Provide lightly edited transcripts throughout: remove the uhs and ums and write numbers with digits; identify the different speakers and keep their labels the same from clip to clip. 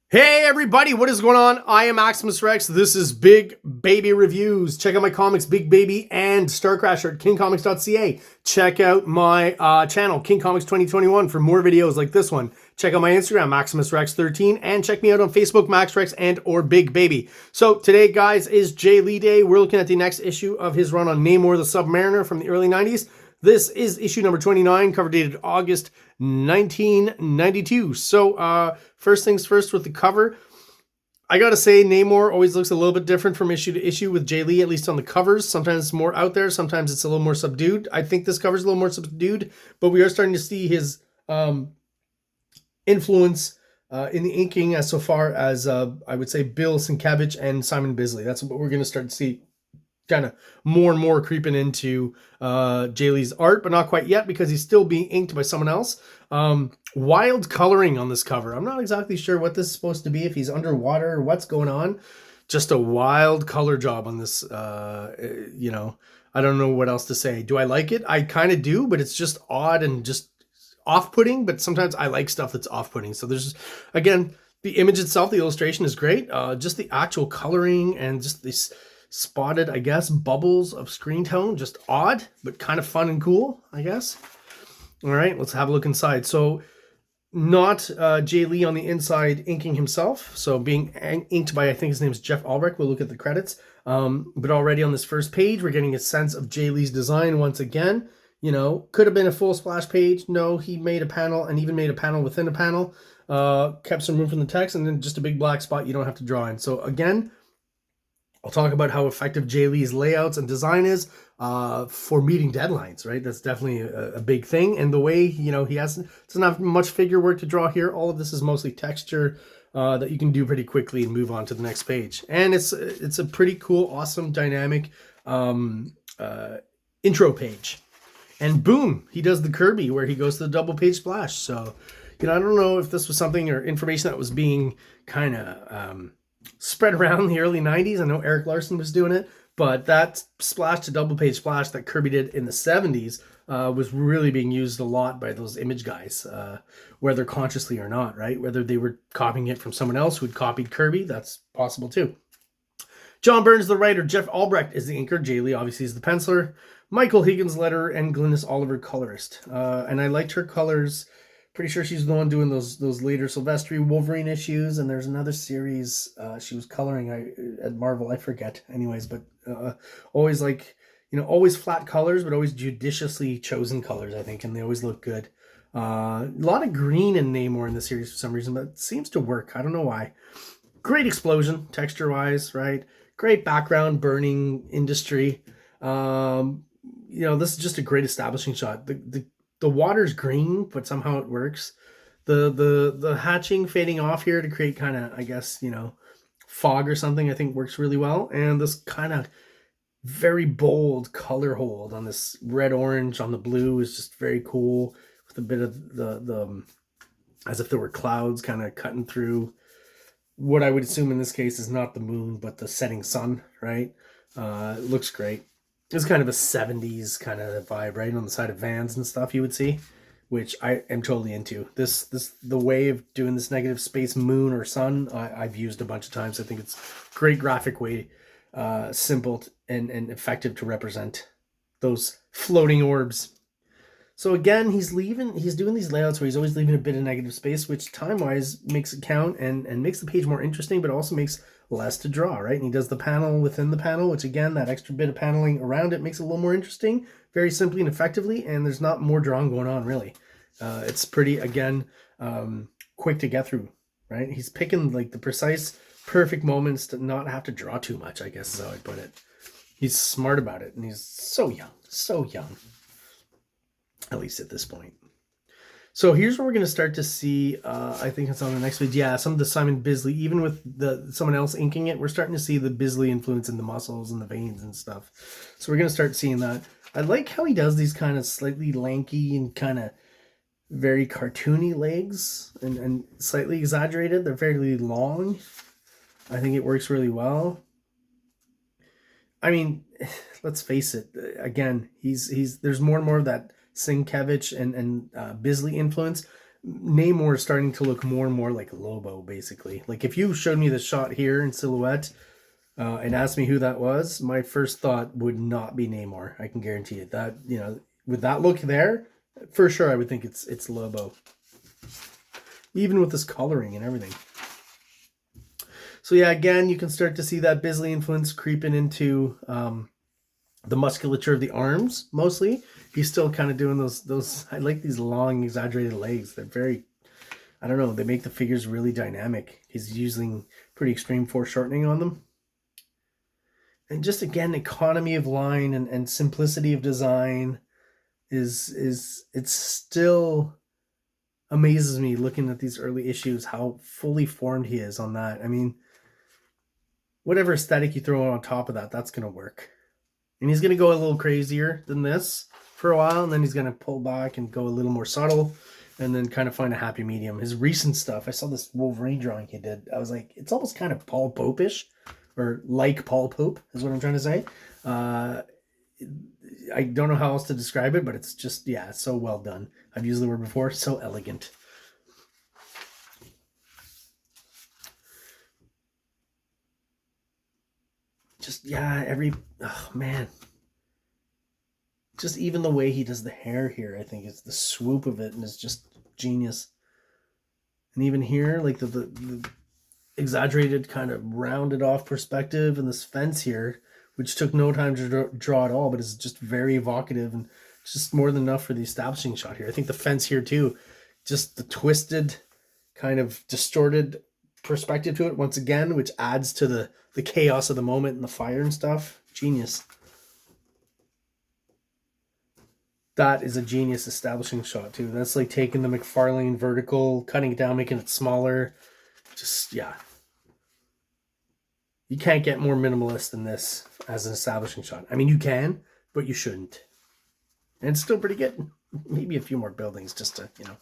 Speaker 1: Hey everybody, what is going on? I am Maximus Rex. This is Big Baby Reviews. Check out my comics, Big Baby and Star Crasher at KingComics.CA. Check out my channel, King Comics 2021, for more videos like this one. Check out my Instagram, MaximusRex13, and check me out on Facebook, MaxRex and or Big Baby. So today, guys, is JAE Lee Day. We're looking at the next issue of his run on Namor the Submariner from the early 90s. This is issue number 29, cover dated August 1992. So first things first with the cover. I gotta say, Namor always looks a little bit different from issue to issue with JAE Lee, at least on the covers. Sometimes it's more out there, sometimes it's a little more subdued. I think this cover's a little more subdued, but we are starting to see his influence in the inking as so far as, I would say, Bill Sienkiewicz and Simon Bisley. That's what we're going to start to see kind of more and more creeping into JAE Lee's art, but not quite yet because he's still being inked by someone else. Wild coloring on this cover. I'm not exactly sure what this is supposed to be, if he's underwater or what's going on. Just a wild color job on this. You know, I don't know what else to say. Do I like it? I kind of do, but it's just odd and just off-putting, but sometimes I like stuff that's off-putting. So there's, again, the image itself, the illustration is great. Just the actual coloring and just this spotted, I guess, bubbles of screen tone, just odd, but kind of fun and cool, I guess. All right, let's have a look inside. So not JAE Lee on the inside inking himself, so being inked by, I think his name is Jeff Albrecht. We'll look at the credits. But already on this first page, we're getting a sense of JAE Lee's design once again. You know, could have been a full splash page. No, he made a panel and even made a panel within a panel. Kept some room from the text and then just a big black spot you don't have to draw in. So again, I'll talk about how effective JAE Lee's layouts and design is for meeting deadlines, right? That's definitely a big thing. And the way, you know, he doesn't have much figure work to draw here. All of this is mostly texture that you can do pretty quickly and move on to the next page. And it's a pretty cool, awesome, dynamic intro page. And boom, he does the Kirby where he goes to the double page splash. So, you know, I don't know if this was something or information that was being kind of spread around in the early 90s. I know Eric Larson was doing it, but that splash to double page splash that Kirby did in the 70s was really being used a lot by those image guys, whether consciously or not, right? Whether they were copying it from someone else who had copied Kirby, that's possible too. John Burns, the writer. Jeff Albrecht is the inker. JAE Lee obviously is the penciler. Michael Higgins, letterer, and Glynis Oliver, colorist. And I liked her colors. Pretty sure she's the one doing those later Silvestri Wolverine issues, and there's another series she was coloring at Marvel, I forget. Anyways, but always, like, you know, always flat colors, but always judiciously chosen colors, I think, and they always look good. A lot of green in Namor in the series for some reason, but it seems to work. I don't know why. Great explosion, texture-wise, right? Great background, burning industry. You know, this is just a great establishing shot. The water's green, but somehow it works. The hatching fading off here to create kind of, I guess, you know, fog or something, I think works really well. And this kind of very bold color hold on this red-orange on the blue is just very cool, with a bit of the as if there were clouds kind of cutting through what I would assume in this case is not the moon, but the setting sun, right? It looks great. It's kind of a 70s kind of vibe, right? On the side of Vans and stuff you would see, which I am totally into. The way of doing this negative space moon or sun, I've used a bunch of times. I think it's a great graphic way, simple and effective to represent those floating orbs. So again, he's doing these layouts where he's always leaving a bit of negative space, which time-wise makes it count and makes the page more interesting, but also makes less to draw, right? And he does the panel within the panel, which again, that extra bit of paneling around it makes it a little more interesting, very simply and effectively, and there's not more drawing going on, really. It's pretty, again, quick to get through, right? He's picking like the precise, perfect moments to not have to draw too much, I guess is how I'd put it. He's smart about it, and he's so young, at least at this point. So here's where we're going to start to see, I think it's on the next page, yeah, some of the Simon Bisley, even with someone else inking it, we're starting to see the Bisley influence in the muscles and the veins and stuff. So we're going to start seeing that. I like how he does these kind of slightly lanky and kind of very cartoony legs and slightly exaggerated. They're fairly long. I think it works really well. I mean, let's face it, again, there's more and more of that Sienkiewicz and Bisley influence. Namor is starting to look more and more like Lobo, basically. Like, if you showed me the shot here in silhouette and asked me who that was, my first thought would not be Namor. I can guarantee it. That, you know, with that look there, for sure I would think it's Lobo. Even with this coloring and everything. So yeah, again, you can start to see that Bisley influence creeping into the musculature of the arms, mostly. He's still kind of doing those. I like these long, exaggerated legs. They're very, I don't know, they make the figures really dynamic. He's using pretty extreme foreshortening on them. And just, again, economy of line and simplicity of design it still amazes me looking at these early issues, how fully formed he is on that. I mean, whatever aesthetic you throw on top of that, that's going to work. And he's going to go a little crazier than this for a while, and then he's going to pull back and go a little more subtle, and then kind of find a happy medium. His recent stuff, I saw this Wolverine drawing he did. I was like, it's almost kind of Paul Pope-ish, or like Paul Pope is what I'm trying to say. I don't know how else to describe it, but it's just, yeah, it's so well done. I've used the word before, so elegant. Just, yeah, oh man. Just even the way he does the hair here, I think it's the swoop of it, and it's just genius. And even here, like the exaggerated kind of rounded off perspective, and this fence here, which took no time to draw at all, but is just very evocative, and just more than enough for the establishing shot here. I think the fence here too, just the twisted, kind of distorted perspective to it once again, which adds to the chaos of the moment and the fire and stuff. Genius. That is a genius establishing shot too. That's like taking the McFarlane vertical, cutting it down, making it smaller. Just, yeah. You can't get more minimalist than this as an establishing shot. I mean, you can, but you shouldn't. And it's still pretty good. Maybe a few more buildings just to, you know.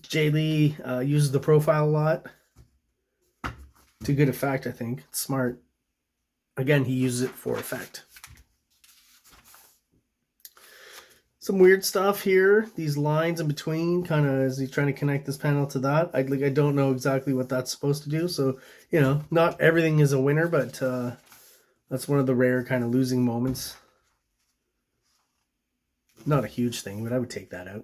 Speaker 1: JAE Lee uses the profile a lot. To good effect, I think. It's smart. Again, he uses it for effect. Some weird stuff here. These lines in between, kind of as he's trying to connect this panel to that. I don't know exactly what that's supposed to do. So, you know, not everything is a winner, but that's one of the rare kind of losing moments. Not a huge thing, but I would take that out.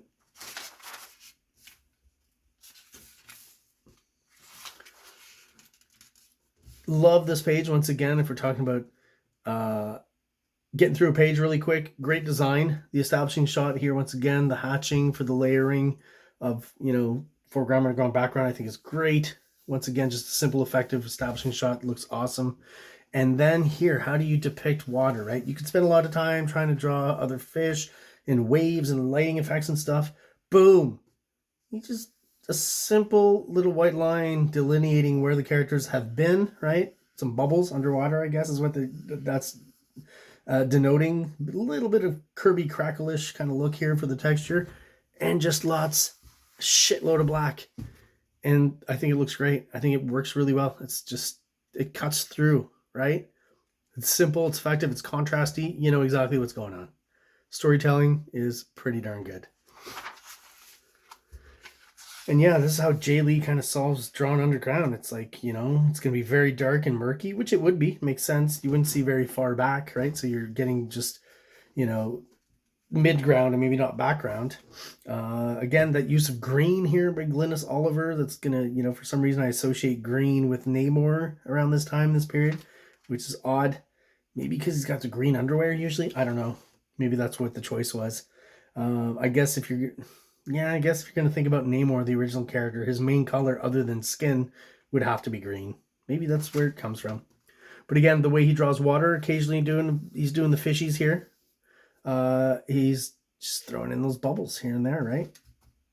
Speaker 1: Love this page once again. If we're talking about getting through a page really quick, great design. The establishing shot here once again, the hatching for the layering of, you know, foreground, underground, background, I think is great. Once again, just a simple, effective establishing shot. Looks awesome. And then here, how do you depict water, right? You could spend a lot of time trying to draw other fish and waves and lighting effects and stuff. Boom. You just, a simple little white line delineating where the characters have been, right? Some bubbles underwater, I guess, is what that's denoting. A little bit of Kirby Crackle-ish kind of look here for the texture, and just lots, shitload of black. And I think it looks great. I think it works really well. It's just, it cuts through, right? It's simple, it's effective, it's contrasty. You know exactly what's going on. Storytelling is pretty darn good. And yeah, this is how JAE Lee kind of solves drawn underground. It's like, you know, it's going to be very dark and murky, which it would be. Makes sense. You wouldn't see very far back, right? So you're getting just, you know, mid-ground and maybe not background. Again, that use of green here by Glynis Oliver, that's going to, you know, for some reason I associate green with Namor around this time, this period, which is odd. Maybe because he's got the green underwear usually. I don't know. Maybe that's what the choice was. I guess if you're going to think about Namor, the original character, his main color other than skin would have to be green. Maybe that's where it comes from. But again, the way he draws water, occasionally he's doing the fishies here. He's just throwing in those bubbles here and there, right?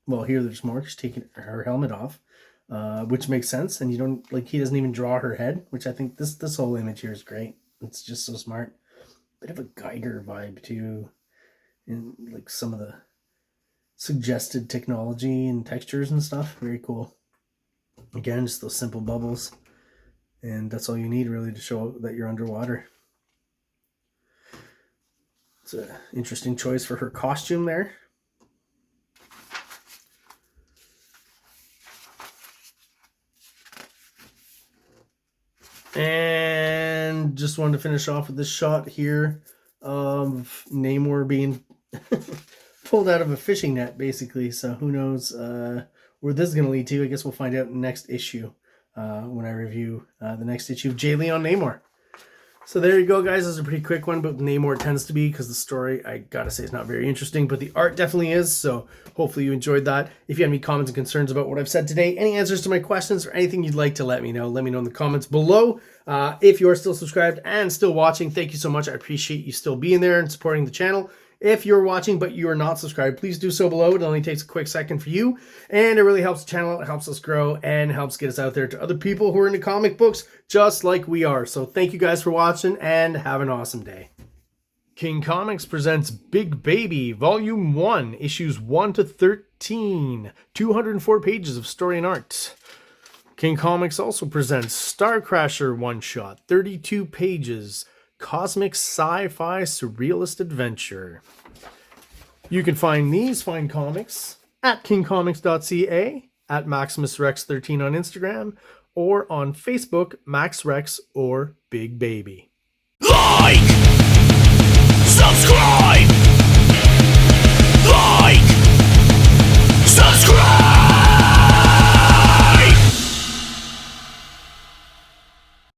Speaker 1: Well, here there's more. She's taking her helmet off, which makes sense. And you don't, like, he doesn't even draw her head, which I think this whole image here is great. It's just so smart. Bit of a Geiger vibe too, in like some of the suggested technology and textures and stuff. Very cool. Again, just those simple bubbles, and that's all you need really to show that you're underwater. It's an interesting choice for her costume there. And just wanted to finish off with this shot here of Namor being pulled out of a fishing net, basically. So who knows where this is going to lead to. I guess we'll find out in the next issue when I review the next issue of JAE LEE'S on Namor. So there you go, guys. This is a pretty quick one, but Namor tends to be, because the story, I gotta say, is not very interesting, but the art definitely is, so hopefully you enjoyed that. If you have any comments and concerns about what I've said today, any answers to my questions, or anything you'd like to let me know in the comments below. If you are still subscribed and still watching, thank you so much. I appreciate you still being there and supporting the channel. If you're watching but you are not subscribed, please do so below. It only takes a quick second for you, and it really helps the channel, it helps us grow, and helps get us out there to other people who are into comic books just like we are. So thank you guys for watching, and have an awesome day. King Comics presents Big Baby, Volume 1, Issues 1 to 13, 204 pages of story and art. King Comics also presents Star Crasher one-shot, 32 pages, cosmic sci-fi surrealist adventure. You can find these fine comics at KINGCOMICS.CA, at MaximusRex13 on Instagram, or on Facebook, MaxRex or Big Baby. Like!